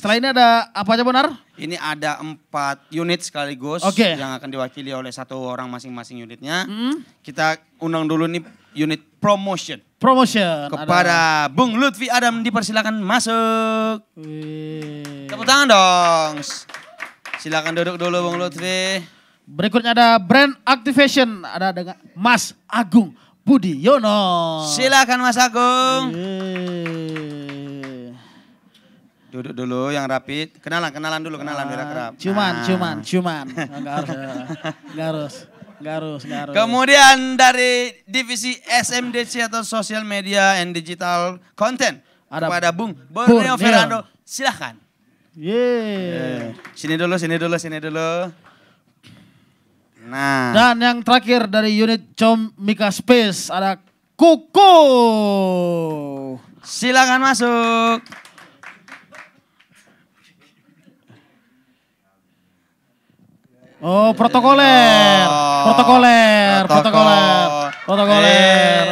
setelah ini ada apa aja Bonar? Ini ada 4 unit sekaligus yang akan diwakili oleh 1 orang masing-masing unitnya. Kita undang dulu nih unit promotion. Kepada ada Bung Lutfi Adam dipersilakan masuk. Tepuk tangan dong. Silakan duduk dulu Bung Lutfi. Berikutnya ada brand activation, ada dengan Mas Agung Budiono. Silakan Mas Agung. Duduk dulu yang rapi. Kenalan dulu biar akrab. Cuman. Enggak harus. Kemudian dari divisi SMDC atau Social Media and Digital Content ada kepada Bung Borneo Fernando. Silakan. Sini dulu. Nah. Dan yang terakhir dari unit Comika Space ada Kuku. Silakan masuk. Oh, protokoler. Oh, ada protokoler.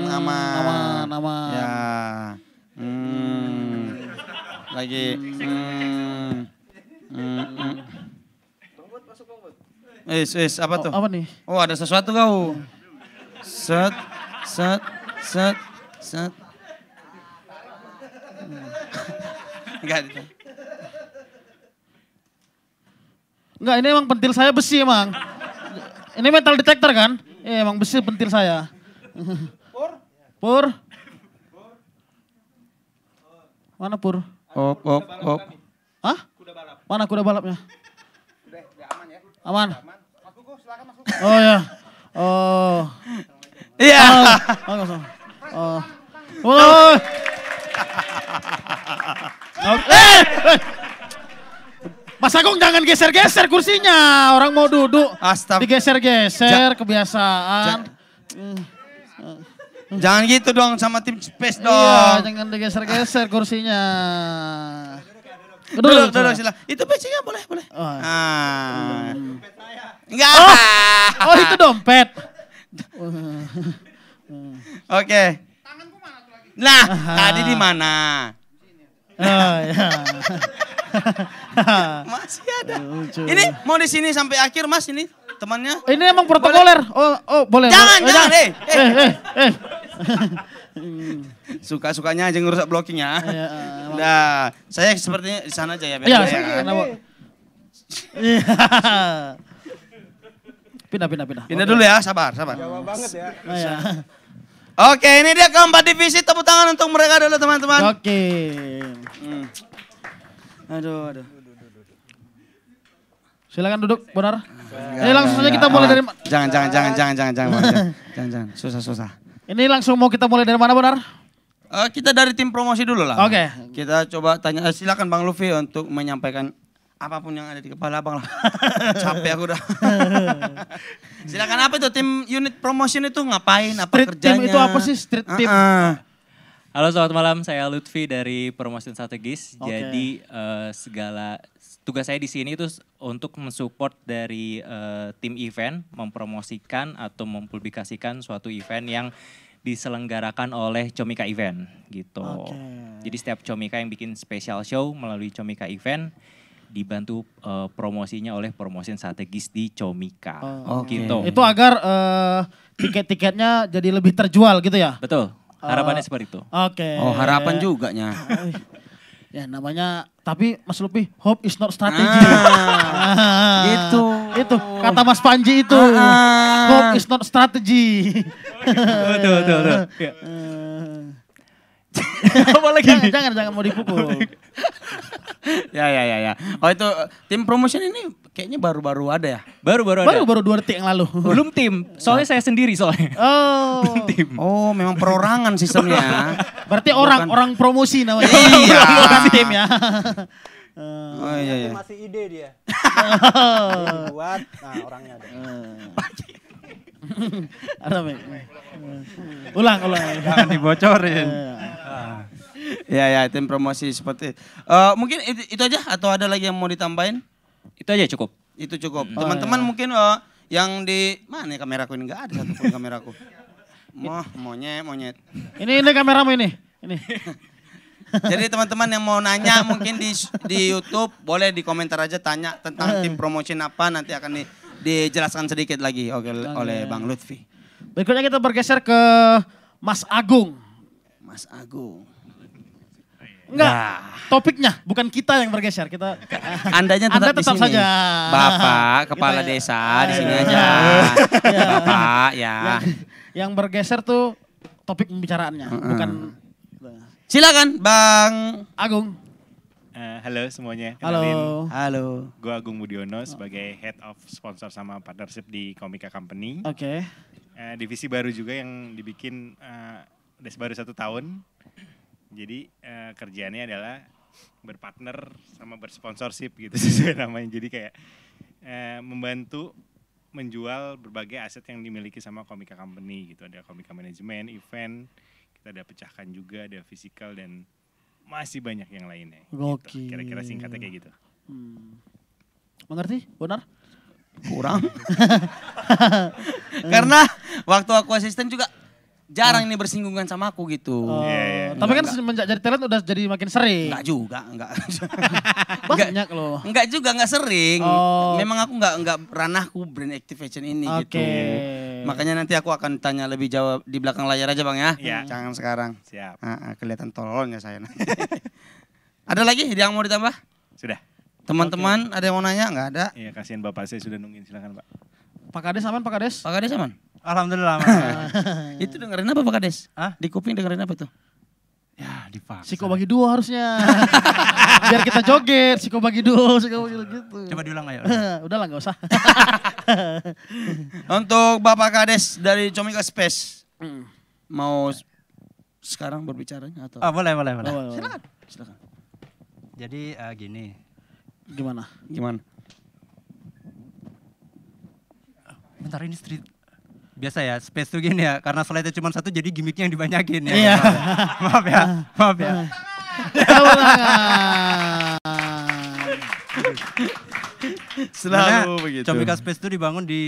Aman. Ya. Lagi. Apa tuh? Apa nih? Oh, ada sesuatu kau. Set. Enggak, ini emang pentil saya besi emang. Ini metal detector kan? Emang besi pentil saya. Pur. Mana Pur? Op. Hah? Mana kuda balapnya? Udah aman ya? Aman. Mas Kuku silakan masuk. Oh ya. Oh. Iya. Mas Agung jangan geser-geser kursinya. Orang mau duduk. Digeser-geser kebiasaan. Jangan gitu dong sama tim Space dong. Iya, jangan digeser-geser kursinya. Duduk silakan. Itu PC-nya boleh. Enggak. Oh, itu dompet. Oke. Nah, tadi di mana? Oh, ya. Masih ada. Ini mau di sini sampai akhir Mas ini temannya. Ini emang protokoler. Oh, boleh. Jangan. Suka-sukanya aja ngerusak blocking ya. Nah, saya sepertinya di sana aja ya. Iya, Pindah. Pindah dulu ya, sabar. Jawa banget ya. Oke, ini dia keempat divisi. Tepuk tangan untuk mereka dulu teman-teman. Oke. Aduh. Silakan duduk, Bonar. Ini langsung saja kita mulai dari mana? Jangan. Susah. Ini langsung mau kita mulai dari mana, Bonar? Kita dari tim promosi dulu lah. Oke. Kita coba tanya, silakan Bang Luffy untuk menyampaikan apapun yang ada di kepala Abang lah. Capek aku udah. Silakan, apa itu tim unit promotion itu ngapain, apa Street kerjanya? team itu apa sih, street team? Halo, selamat malam. Saya Lutfi dari Promotion Strategis. Oke. Jadi segala tugas saya di sini itu untuk mensupport dari tim event, mempromosikan atau mempublikasikan suatu event yang diselenggarakan oleh Comika Event gitu. Jadi setiap Comika yang bikin special show melalui Comika Event dibantu promosinya oleh Promotion Strategis di Comika. Gitu. Itu agar tiket-tiketnya jadi lebih terjual gitu ya? Betul. Harapannya seperti itu. Oke. Oh, harapan juga nya. Ya namanya, tapi Mas Lupi, hope is not strategy. Gitu. Itu kata Mas Panji itu. Hope is not strategy. Betul. Ya. Apa lagi? Jangan mau dipukul. Ya. Oh, itu tim promotion ini kayaknya baru-baru ada ya? Baru ada. Baru 2 detik yang lalu. Belum tim, soalnya saya sendiri soalnya. Oh. Belum tim. Oh, memang perorangan sistemnya. Berarti orang promosi namanya. Iya. Bukan tim ya. Oh iya. Masih ide dia. Buat, orangnya ada. Ada Mek. Ulang. Jangan dibocorin. Ya, tim promosi seperti itu. Mungkin itu aja atau ada lagi yang mau ditambahin? Itu aja cukup. Itu cukup. Teman-teman mungkin yang di mana kameraku ini, enggak ada satupun kameraku. Monyet. Ini kameramu ini. Ini. Jadi teman-teman yang mau nanya mungkin di YouTube boleh di komentar aja tanya tentang tim promotion apa, nanti akan dijelaskan sedikit lagi oleh Bang Lutfi. Berikutnya kita bergeser ke Mas Agung. Mas Agung. Enggak, topiknya bukan kita yang bergeser. Andanya tetap di sini. Saja. Bapak kepala desa di sini aja. Bapak ya. Yang bergeser tuh topik pembicaraannya, bukan. Silakan Bang Agung. Halo semuanya. Halo. Gue Agung Budiono sebagai Head of Sponsor sama Partnership di Komika Company. Oke. Divisi baru juga yang dibikin udah baru 1 tahun. Jadi kerjaannya adalah berpartner sama bersponsorship gitu sesuai namanya. Jadi kayak membantu menjual berbagai aset yang dimiliki sama Komika Company gitu. Ada Komika Management, event, kita ada pecahkan juga, ada physical dan masih banyak yang lainnya. Gitu. Kira-kira singkatnya kayak gitu. Mengerti? Benar? Kurang. Karena waktu aku asisten juga jarang ini bersinggungan sama aku gitu. Tapi kan semenjak jadi talent udah jadi makin sering. Enggak juga, enggak. Banyak loh. Enggak juga, enggak sering. Memang aku enggak ranahku brand activation ini gitu. Makanya nanti aku akan tanya lebih jauh di belakang layar aja Bang ya. Jangan sekarang. Siap. Kelihatan tolol nggak saya? Ada lagi yang mau ditambah? Sudah. Teman-teman ada yang mau nanya? Enggak ada. Iya, kasihan Bapak saya sudah nungguin, silakan Pak. Pak Kades aman Pak Kades? Pak Kades aman? Alhamdulillah. Itu dengerin apa Pak Kades? Di kuping dengerin apa tuh? Ya dipaksa. Siko bagi 2 harusnya. Biar kita joget, Siko bagi 2, Siko bagi 2 gitu. Coba diulang ayo. Udahlah gak usah. Untuk Bapak Kades dari Comika Space. Mau sekarang berbicara atau? Boleh. Silakan. Jadi gini. Gimana? Bentar ini street. Biasa ya, space tuh gini ya, karena slide-nya cuma 1 jadi gimmicknya yang dibanyakin ya. Iya. Maaf ya. Selalu begitu. Comika Space itu dibangun di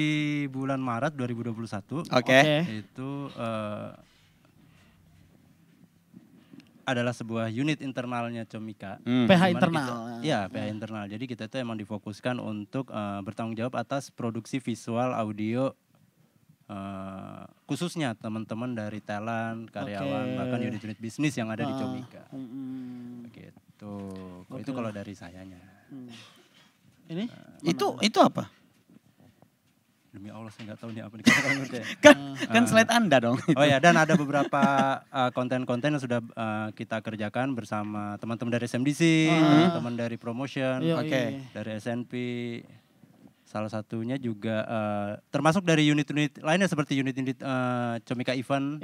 bulan Maret 2021. Oke. Itu adalah sebuah unit internalnya Comika. PH internal. Iya, PH internal. Jadi kita itu emang difokuskan untuk bertanggung jawab atas produksi visual, audio, khususnya teman-teman dari talent, karyawan, bahkan unit-unit bisnis yang ada di Comika. Gitu. Itu kalau dari sayanya. Ini? Itu apa? Demi Allah saya nggak tahu nih apa kan slide Anda dong. Oh ya, dan ada beberapa konten-konten yang sudah kita kerjakan bersama teman-teman dari SMDC, teman dari promotion, dari SNP. Salah satunya juga termasuk dari unit-unit lainnya seperti unit-unit Comika Event,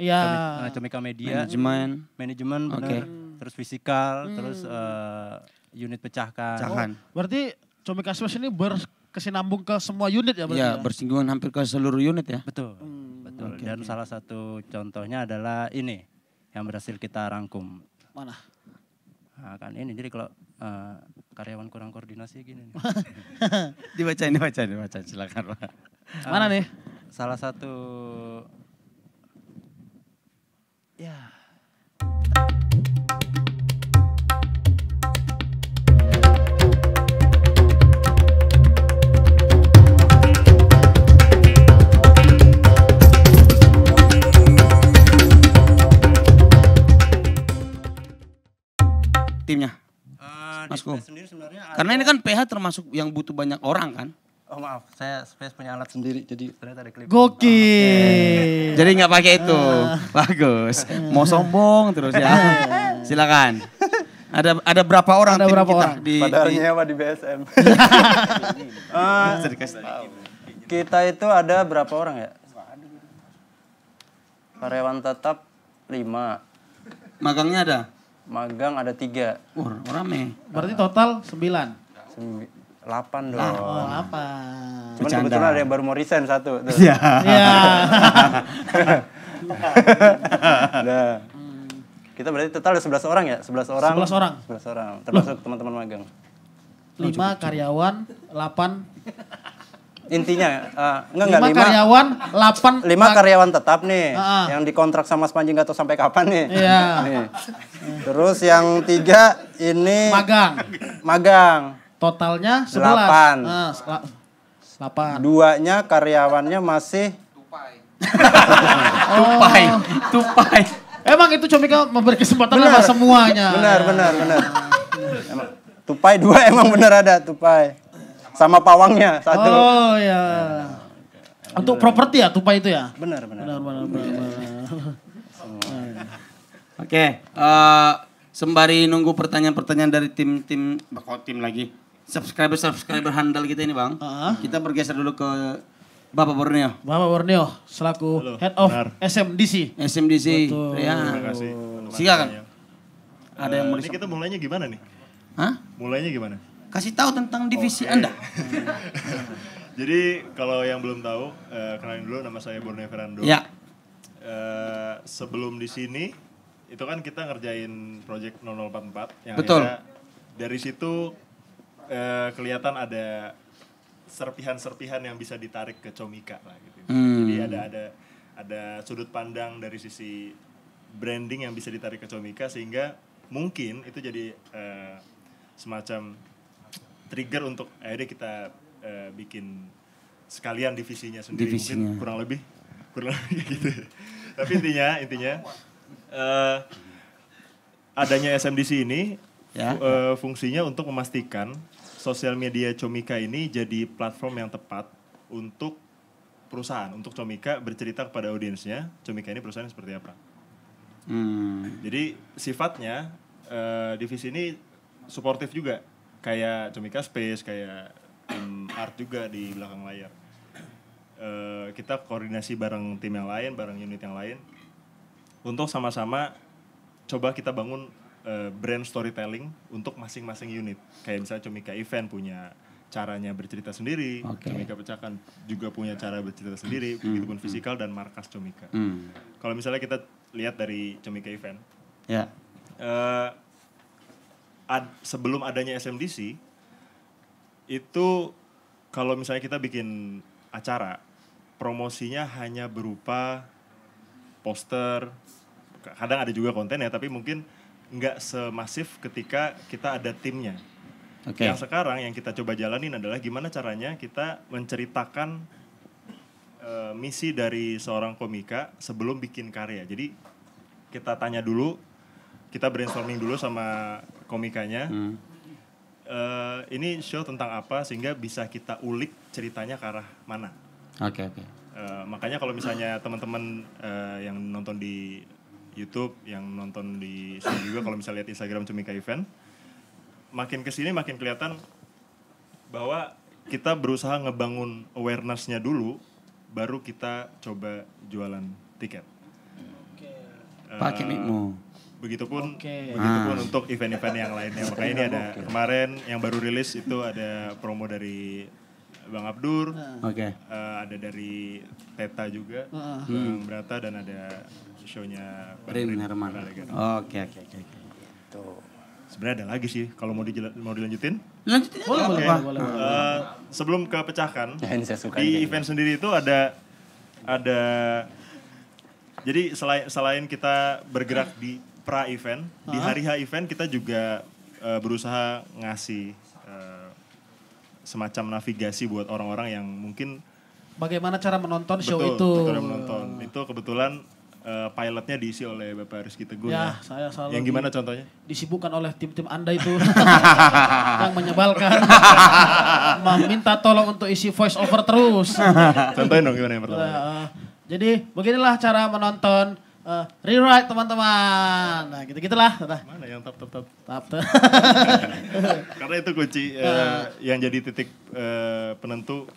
Comika Media, manajemen benar, terus fisikal, terus unit pecahkan. Berarti Comika Space ini berkesinambung ke semua unit ya berarti? Iya, bersinggungan hampir ke seluruh unit ya. Betul. Dan salah satu contohnya adalah ini yang berhasil kita rangkum. Mana? Nah, kan ini jadi kalau karyawan kurang koordinasi gini nih. Dibacain silakan Pak. Mana nih? Salah satu timnya. Masku. Karena ini kan PH termasuk yang butuh banyak orang kan? Oh maaf, saya space punya alat sendiri jadi ternyata ada klip. Gokil. Jadi nggak pakai itu. Bagus. Mau sombong terus ya. Silakan. Ada berapa orang tim kita di padahal nyewa di BSM. Kita itu ada berapa orang ya? Karyawan tetap 5. Magangnya ada? Magang ada 3. Rame. Berarti total 9. 8 dong. Oh, 8. Cuman kebetulan ada yang baru mau resign 1. Iya. Nah. Kita berarti total ada 11 orang ya? 11 orang. 11 orang. Termasuk teman-teman magang. 5 karyawan, 8 Intinya, enggak 5 karyawan, 5 karyawan tetap nih, yang dikontrak sama Spanji nggak tahu sampai kapan nih. Iya. Nih. Terus yang 3 ini magang. Totalnya 11. 8. 2-nya karyawannya masih tupai. Emang itu Comika memberi kesempatan sama semuanya. Benar. Emang, tupai 2 emang benar ada tupai. Sama pawangnya 1. Oh ya. Untuk properti ya tupai itu ya? Benar. Oke, sembari nunggu pertanyaan-pertanyaan dari tim lagi. Subscriber handal kita ini Bang. Kita bergeser dulu ke Bapak Borneo. Bapak Borneo selaku Head of SMDC. Betul. Ya. Terima kasih. Silakan. Ada yang mau ini kita mulainya gimana nih? Hah? Mulainya gimana? Kasih tahu tentang divisi Anda. Jadi kalau yang belum tahu, kenalin dulu nama saya Borneo Fernando. Ya. Sebelum di sini, itu kan kita ngerjain project 0044. Yang betul. Dari situ kelihatan ada serpihan-serpihan yang bisa ditarik ke Comika lah gitu. Jadi ada sudut pandang dari sisi branding yang bisa ditarik ke Comika sehingga mungkin itu jadi semacam trigger untuk akhirnya kita bikin sekalian divisinya sendiri. Mungkin kurang lebih gitu. Tapi intinya adanya SMDC ini fungsinya untuk memastikan sosial media Comika ini jadi platform yang tepat untuk perusahaan, untuk Comika bercerita kepada audiensnya Comika ini perusahaan seperti apa. Jadi sifatnya divisi ini suportif juga. Kayak Comika Space, kayak tim art juga di belakang layar. Kita koordinasi bareng tim yang lain, bareng unit yang lain. Untuk sama-sama coba kita bangun brand storytelling untuk masing-masing unit. Kayak misalnya Comika Event punya caranya bercerita sendiri. Comika Pecahkan juga punya cara bercerita sendiri. Begitupun Fisikal dan markas Comika. Kalau misalnya kita lihat dari Comika Event. Sebelum adanya SMDC itu kalau misalnya kita bikin acara promosinya hanya berupa poster, kadang ada juga konten ya, tapi mungkin nggak semasif ketika kita ada timnya. Yang sekarang yang kita coba jalanin adalah gimana caranya kita menceritakan misi dari seorang komika sebelum bikin karya. Jadi kita tanya dulu, kita brainstorming dulu sama komikanya. Ini show tentang apa sehingga bisa kita ulik ceritanya ke arah mana. Makanya kalau misalnya teman-teman yang nonton di YouTube, yang nonton di sini juga kalau misalnya lihat Instagram Comika Event, makin kesini makin kelihatan bahwa kita berusaha ngebangun awareness-nya dulu, baru kita coba jualan tiket. Pakai mikmu. Begitupun untuk event-event yang lainnya. Makanya ini ada kemarin yang baru rilis itu ada promo dari Bang Abdur, ada dari Teta juga, Bang Brata, dan ada show-nya Bang Rin Herman. Oke. Sebenarnya ada lagi sih, kalau mau dilanjutin. Lanjutin. Boleh. Sebelum ke Pecahkan, di event sendiri itu ada jadi selain kita bergerak di pra-event, di hari H event kita juga berusaha ngasih semacam navigasi buat orang-orang yang mungkin bagaimana cara menonton show itu. Betul, menonton. Itu kebetulan pilotnya diisi oleh Bapak Rizky Teguh. Saya selalu. Yang gimana contohnya? Disibukkan oleh tim-tim Anda itu yang menyebalkan, meminta tolong untuk isi voice over terus. Contohin dong gimana yang pertama. Jadi beginilah cara menonton rewrite teman-teman. Nah gitu-gitulah. Mana yang tap. Karena itu kunci yang jadi titik penentu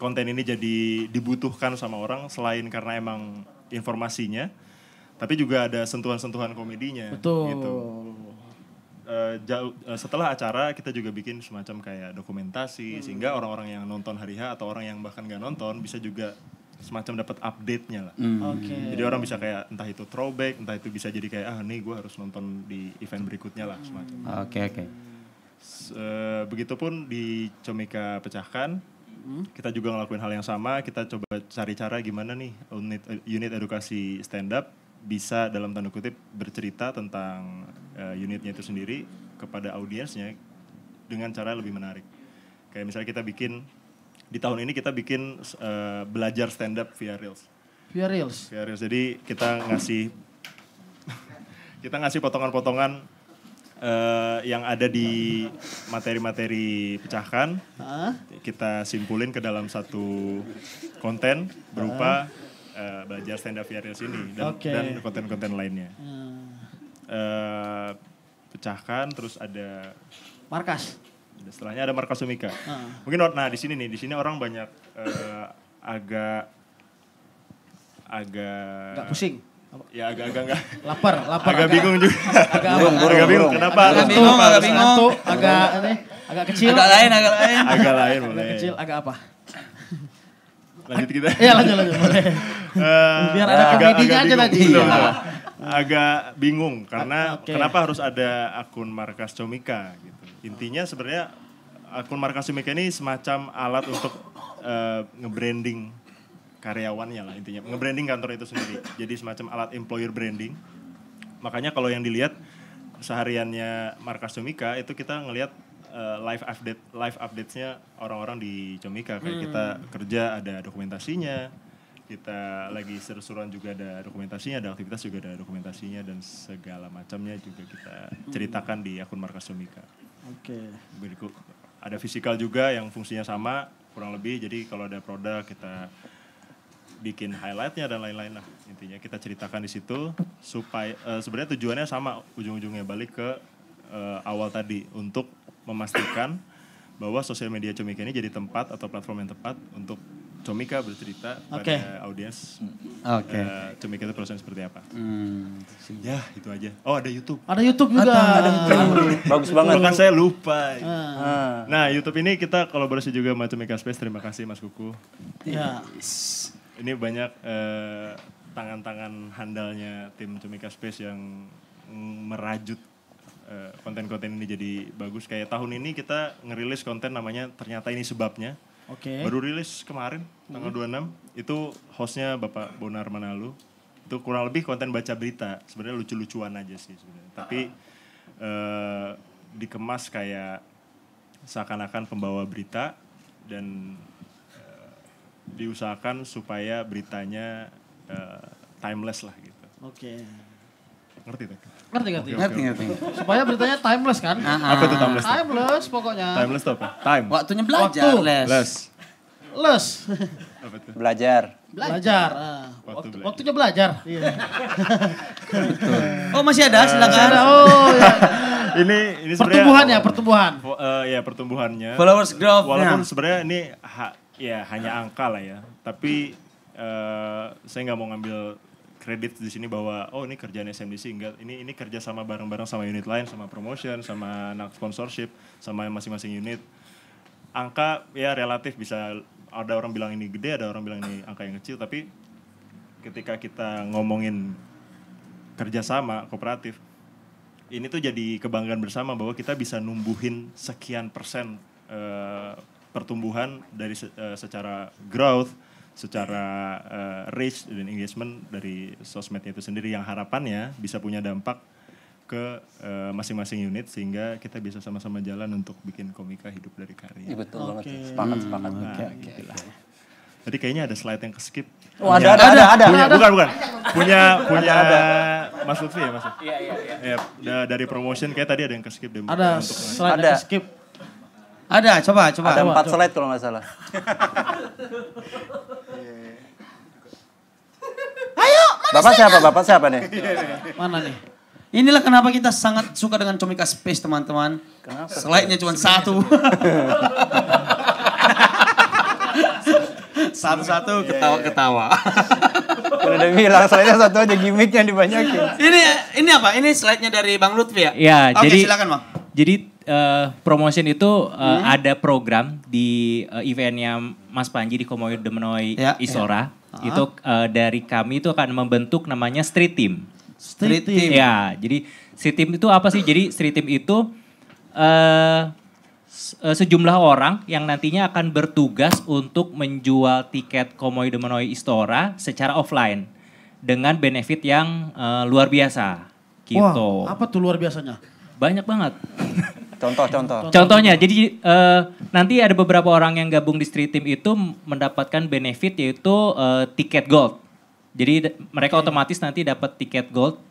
konten ini jadi dibutuhkan sama orang selain karena emang informasinya, tapi juga ada sentuhan-sentuhan komedinya. Betul. Gitu. Setelah acara kita juga bikin semacam kayak dokumentasi sehingga orang-orang yang nonton hari H atau orang yang bahkan nggak nonton bisa juga semacam dapat update-nya lah. Jadi orang bisa kayak entah itu throwback, entah itu bisa jadi kayak nih gue harus nonton di event berikutnya lah semacam. Oke. Begitupun di Comika Pecahkan kita juga ngelakuin hal yang sama. Kita coba cari cara gimana nih unit edukasi stand up bisa dalam tanda kutip bercerita tentang unitnya itu sendiri kepada audiensnya dengan cara lebih menarik. Kayak misalnya kita bikin, di tahun ini kita bikin belajar stand up via Reels. Via Reels? Via Reels, jadi kita ngasih potongan-potongan yang ada di materi-materi pecahkan, kita simpulin ke dalam satu konten berupa belajar stand up via Reels ini dan konten-konten lainnya. Pecahkan, terus ada markas. Setelahnya ada markas Comika. Mungkin di sini orang banyak agak pusing. Ya agak enggak. Lapar. Agak bingung juga. Agak bingung. Kenapa? Agak kecil. Agak lain. Agak lain boleh. Agak kecil, agak apa? Lanjut kita. Iya lanjut boleh. Biar ada komedinya aja tadi. Agak bingung karena kenapa harus ada akun markas Comika gitu. Intinya sebenarnya akun markas Comika ini semacam alat untuk nge-branding karyawannya lah intinya, nge-branding kantor itu sendiri. Jadi semacam alat employer branding. Makanya kalau yang dilihat sehariannya markas Comika itu kita ngelihat live update-nya orang-orang di Comika. Kayak kita kerja ada dokumentasinya, kita lagi seru-seruan juga ada dokumentasinya, ada aktivitas juga ada dokumentasinya dan segala macamnya juga kita ceritakan di akun markas Comika. Ada fisikal juga yang fungsinya sama kurang lebih. Jadi kalau ada produk kita bikin highlightnya dan lain-lain lah. Intinya kita ceritakan di situ supaya sebenarnya tujuannya sama, ujung-ujungnya balik ke awal tadi untuk memastikan bahwa sosial media Comika ini jadi tempat atau platform yang tepat untuk Comika bercerita pada audiens. Comika itu prosesnya seperti apa. Ya itu aja. Oh ada YouTube. Ada YouTube juga. Ada YouTube. Bagus banget. Bahkan saya lupa. Nah YouTube ini kita kolaborasi juga sama Comika Space. Terima kasih Mas Kuku. Ya. Ini banyak tangan-tangan handalnya tim Comika Space yang merajut konten-konten ini jadi bagus. Kayak tahun ini kita ngerilis konten namanya Ternyata Ini Sebabnya. Baru rilis kemarin tanggal 26. Itu hostnya Bapak Bonar Manalu. Itu kurang lebih konten baca berita. Sebenarnya lucu-lucuan aja sih sebenarnya. Tapi dikemas kayak seakan-akan pembawa berita dan diusahakan supaya beritanya timeless lah gitu. Ngerti tak? Ngerti. Supaya beritanya timeless kan? Apa itu timeless? Timeless pokoknya. Timeless itu apa? Time. Waktunya belajar. Les. Apa itu? Belajar. Waktunya belajar. Iya. Oh masih ada, silakan. Ini Pertumbuhan. Pertumbuhannya. Followers growth. Walaupun sebenarnya ini hanya angka lah ya. Tapi saya nggak mau ngambil kredit di sini bahwa ini kerjaan SMDC, enggak. Ini kerja sama bareng-bareng sama unit lain, sama promotion, sama anak sponsorship, sama masing-masing unit. Angka ya relatif bisa ada orang bilang ini gede, ada orang bilang ini angka yang kecil, tapi ketika kita ngomongin kerjasama kooperatif, ini tuh jadi kebanggaan bersama bahwa kita bisa numbuhin sekian persen pertumbuhan dari secara growth, secara reach dan engagement dari sosmednya itu sendiri yang harapannya bisa punya dampak ke masing-masing unit sehingga kita bisa sama-sama jalan untuk bikin Comika hidup dari karya. Iya betul banget. Sepakat. Tadi kayaknya ada slide yang ke-skip. Oh ada. Bukan. Punya Mas Lutfi ya Mas? Iya. Dari promotion kayak tadi ada yang ke-skip deh. Ada slide yang ke-skip. Ada, coba. Ada 4 slide kalau nggak salah. Ayo, Bapak siapa nih? Mana nih? Inilah kenapa kita sangat suka dengan Comika Space teman-teman. Kenapa? Slide-nya cuma satu. Satu-satu ketawa-ketawa. Udah bilang slide-nya satu aja, gimmick yang dibanyakin. Ini apa? Ini slide-nya dari Bang Lutfi ya? Ya, Oke, silakan Bang. Jadi promotion itu ada program di eventnya Mas Panji di Komodo Demenoi Isora. Itu dari kami itu akan membentuk namanya Street Team. Street Team. Ya, jadi Street Team itu apa sih? Jadi Street Team itu sejumlah orang yang nantinya akan bertugas untuk menjual tiket Komoi Demonoi Istora secara offline dengan benefit yang luar biasa. Gitu. Wah, apa tuh luar biasanya? Banyak banget. Contohnya, jadi nanti ada beberapa orang yang gabung di Street Team itu mendapatkan benefit yaitu tiket gold. Jadi mereka otomatis nanti dapat tiket gold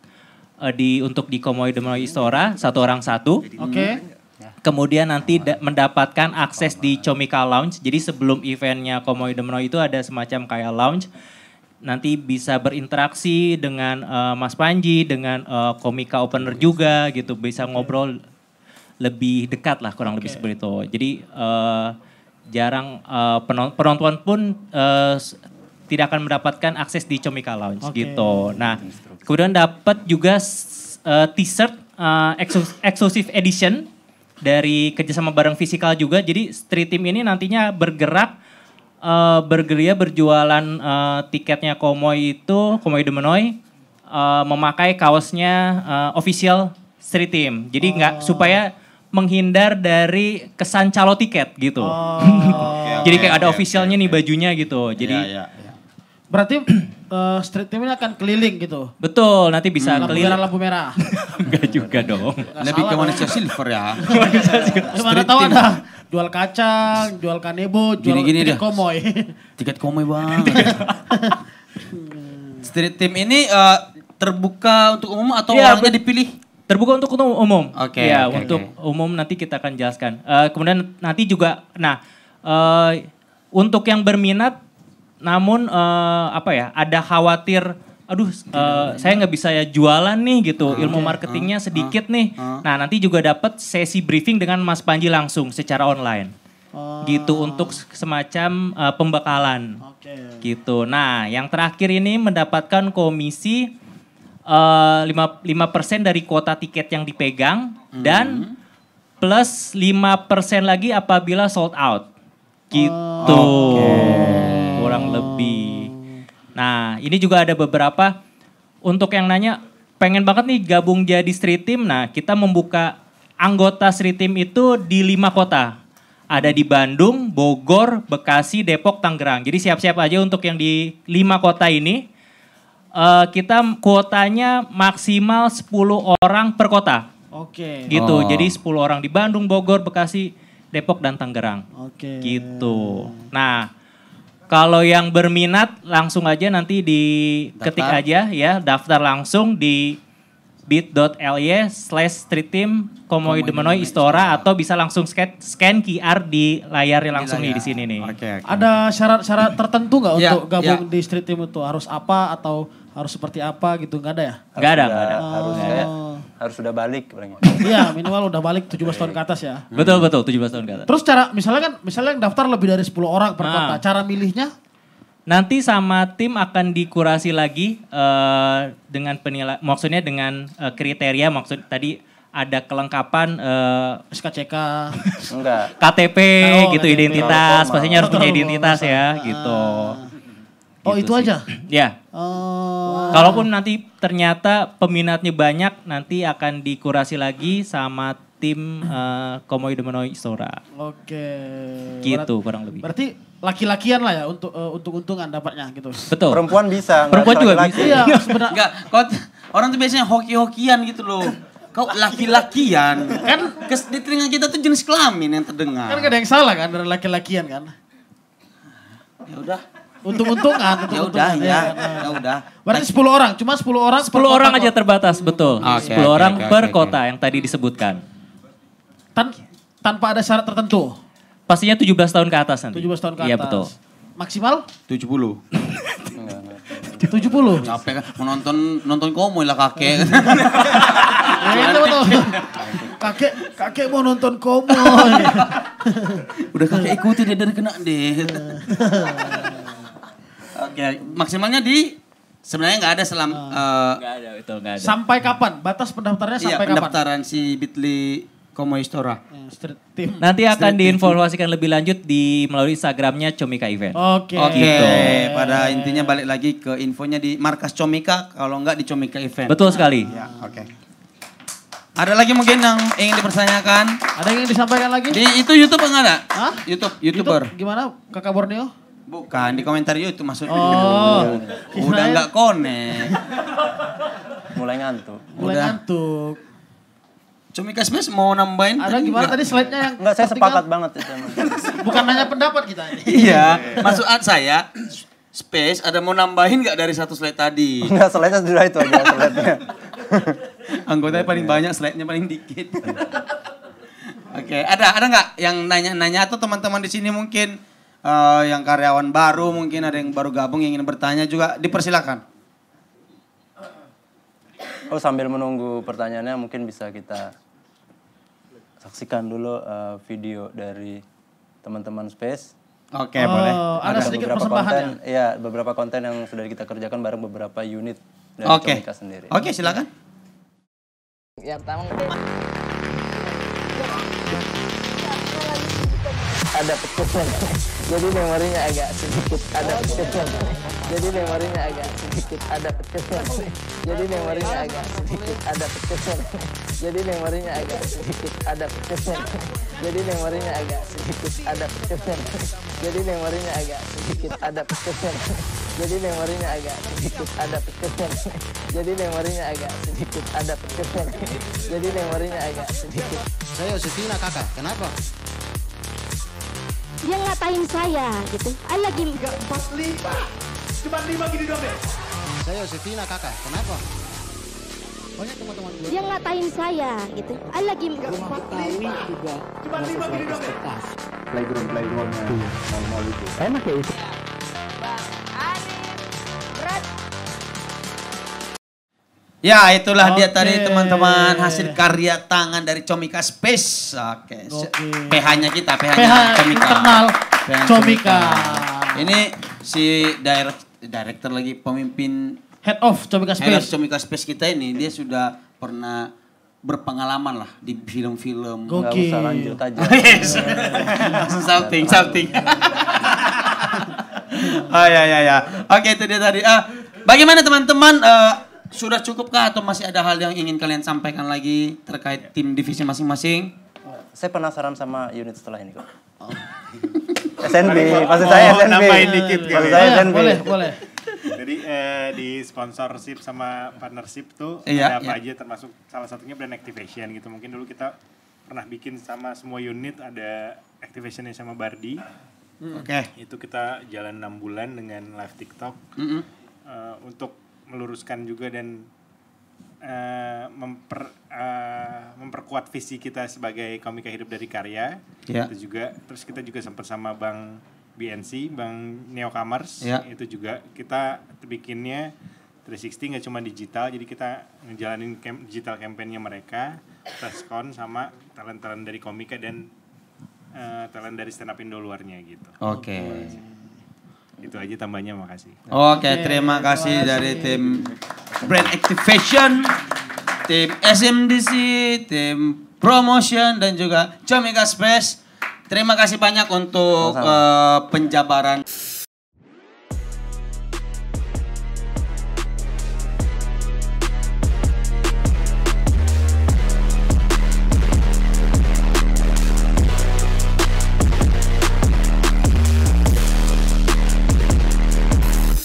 untuk di Komoi Demonoi Istora, satu orang satu. Oke. Kemudian nanti mendapatkan akses di Chomika Lounge. Jadi sebelum eventnya Komoi Demonoi itu ada semacam kayak lounge. Nanti bisa berinteraksi dengan Mas Panji, dengan Komika Opener juga gitu. Bisa ngobrol lebih dekat lah, kurang lebih seperti itu. Jadi jarang penonton pun tidak akan mendapatkan akses di Chomika Lounge gitu. Nah, kemudian dapat juga t-shirt exclusive edition dari kerjasama bareng Physical juga. Jadi Street Team ini nantinya bergeria berjualan tiketnya Komoi Demonoi memakai kaosnya official Street Team. Jadi supaya menghindar dari kesan calo tiket gitu. Jadi kayak ada officialnya nih bajunya gitu. Jadi berarti Street Team ini akan keliling gitu? Betul, nanti bisa keliling. Lampu merah. Enggak juga dong. Lebih ke manusia silver ya. Gimana tahu ada jual kacang, jual kanebo, jual tiket Komoi. Tiket Komoi bang. Street Team ini terbuka untuk umum atau orangnya dipilih? Terbuka untuk umum. Oke. Ya, untuk umum nanti kita akan jelaskan. Kemudian nanti juga, untuk yang berminat, namun ada khawatir, saya nggak bisa ya jualan nih gitu, ilmu marketingnya sedikit nih. Nah nanti juga dapat sesi briefing dengan Mas Panji langsung secara online, gitu untuk semacam pembekalan, gitu. Nah yang terakhir ini mendapatkan komisi 5% dari kuota tiket yang dipegang dan plus 5% lagi apabila sold out, gitu. Kurang lebih. Nah ini juga ada beberapa untuk yang nanya pengen banget nih gabung jadi Street Team. Nah kita membuka anggota Street Team itu di 5 kota. Ada di Bandung, Bogor, Bekasi, Depok, Tangerang. Jadi siap-siap aja untuk yang di 5 kota ini. Kita kuotanya maksimal 10 orang per kota. Oke. Gitu, jadi 10 orang di Bandung, Bogor, Bekasi, Depok, dan Tangerang. Oke. Gitu. Nah, kalau yang berminat langsung aja nanti diketik aja ya, daftar langsung di bit.ly/streetteam Komoi Demonoi Istora atau bisa langsung scan QR di layarnya langsung nih di sini nih. Okay. Ada syarat-syarat tertentu nggak untuk gabung di Street Team itu? Harus apa atau harus seperti apa gitu? Nggak ada ya? Nggak ada. Harus sudah balik. Iya minimal udah balik 17 tahun ke atas ya. Betul 17 tahun ke atas. Terus misalnya yang daftar lebih dari 10 orang per kota, cara milihnya? Nanti sama tim akan dikurasi lagi dengan maksudnya dengan kriteria, tadi ada kelengkapan SKCK, enggak, KTP gitu, identitas, pastinya harus punya identitas ya gitu. Oh gitu itu sih. Aja? Ya. Kalaupun nanti ternyata peminatnya banyak, nanti akan dikurasi lagi sama tim Komoi Demonoi Istora. Oke. Gitu kurang lebih. Berarti laki-lakian lah ya untuk untung-untungan dapatnya gitu. Betul. Perempuan bisa. Perempuan juga bisa. Iya sebenarnya. Enggak, orang tuh biasanya hoki-hokian gitu loh. Kau laki-lakian. Kan di telinga kita tuh jenis kelamin yang terdengar. Kan gak ada yang salah kan dari laki-lakian kan. Ya udah. Untung-untungan. Ya udah. Berarti 10 orang, cuma 10 orang. 10 orang aja terbatas, betul. 10 orang per kota yang tadi disebutkan. Tanpa ada syarat tertentu? Pastinya 17 tahun ke atas nanti. 17 tahun ke atas. Iya betul. Maksimal? 70. 70? Capek kan, nonton Komoi lah kakek. Kakek mau nonton Komoi. Udah kakek ikuti dia dari kena deh. Oke, maksimalnya sebenarnya nggak ada nggak ada, betul nggak ada. Sampai kapan? Batas pendaftarnya sampai kapan? Pendaftaran si Bitly Komoi Istora. Nanti akan diinformasikan lebih lanjut melalui Instagramnya Chomika Event. Oke. Gitu. Pada intinya balik lagi ke infonya di markas Chomika, kalau nggak di Chomika Event. Betul sekali. Ya, oke. Ada lagi mungkin yang ingin dipertanyakan? Ada yang ingin disampaikan lagi? Di itu YouTube enggak ada? Hah? YouTuber. Gimana Kakak Borneo? Bukan, di komentar YouTube maksudnya. Oh. Udah enggak connect. Mulai ngantuk. Mulai ngantuk. Comika Space mau nambahin? Ada gimana tadi slide-nya yang enggak, saya sepakat banget itu. Bukan nanya pendapat kita ini. Iya, maksud saya Space ada mau nambahin nggak dari satu slide tadi? Enggak, slide-nya sudah itu aja slide-nya. Anggotanya paling banyak, slide-nya paling dikit. Oke, ada nggak yang nanya-nanya atau teman-teman di sini mungkin yang karyawan baru, mungkin ada yang baru gabung yang ingin bertanya juga, dipersilakan. Oh, sambil menunggu pertanyaannya mungkin bisa kita saksikan dulu video dari teman-teman Space. Oke, boleh. Ada sedikit persembahan ya? Iya, beberapa konten yang sudah kita kerjakan bareng beberapa unit dari Comika sendiri. Oke, silakan. Yang pertama ada pecahnya, jadi memorinya agak sedikit ada pecahnya, jadi memorinya agak sedikit ada pecahnya, jadi memorinya agak sedikit ada pecahnya, jadi memorinya agak sedikit ada pecahnya, jadi memorinya agak sedikit ada pecahnya, jadi memorinya agak sedikit ada pecahnya, jadi memorinya agak sedikit ada pecahnya, jadi memorinya agak sedikit ada pecahnya, jadi memorinya agak sedikit. Saya Yosefina kakak, kenapa? Dia ngatain saya gitu. Lagi 3, 4, 5. Cuma 5 gini dong deh. Saya Yosefina kakak, kenapa? Banyak teman-teman gue. Dia ngatain saya gitu. Lagi 3, 4, 5. Cuma 5 gini dong deh. Playground-nya mal-mal itu. Enak ya itu. Ya, itulah dia tadi teman-teman hasil karya tangan dari Comika Space. Oke. PH-nya kita, PH-nya Comika. Internal Comika. Ini si director lagi, pemimpin Head of Comika Space. Head of Comika Space kita ini, dia sudah pernah berpengalaman lah di film-film. Nggak usah lanjut aja. Something. Oh ya. Oke, itu dia tadi. Bagaimana teman-teman? Sudah cukupkah atau masih ada hal yang ingin kalian sampaikan lagi terkait tim divisi masing-masing? Saya penasaran sama unit setelah ini kok. SNB, maksud saya SNB. Nambahin dikit kali. Maksud saya SNB. Boleh. Jadi di sponsorship sama partnership tuh Iya, ada apa aja, termasuk salah satunya brand activation gitu. Mungkin dulu kita pernah bikin sama semua unit ada activationnya sama Bardi. Oke. Itu kita jalan 6 bulan dengan live TikTok untuk meluruskan juga dan memperkuat visi kita sebagai komika hidup dari karya. Ya. Itu juga, terus kita juga sempat sama Bang BNC, Bang Neocommerce. Ya. Itu juga kita bikinnya 360 nggak cuma digital, jadi kita ngejalanin digital campaign-nya mereka, preskon sama talent-talent dari komika dan talent dari stand up Indo luarnya gitu. Oke. Itu aja tambahnya, makasih. Oke, terima kasih dari tim Brand Activation, tim SMDC, tim Promotion, dan juga Comika Space. Terima kasih banyak untuk penjabaran.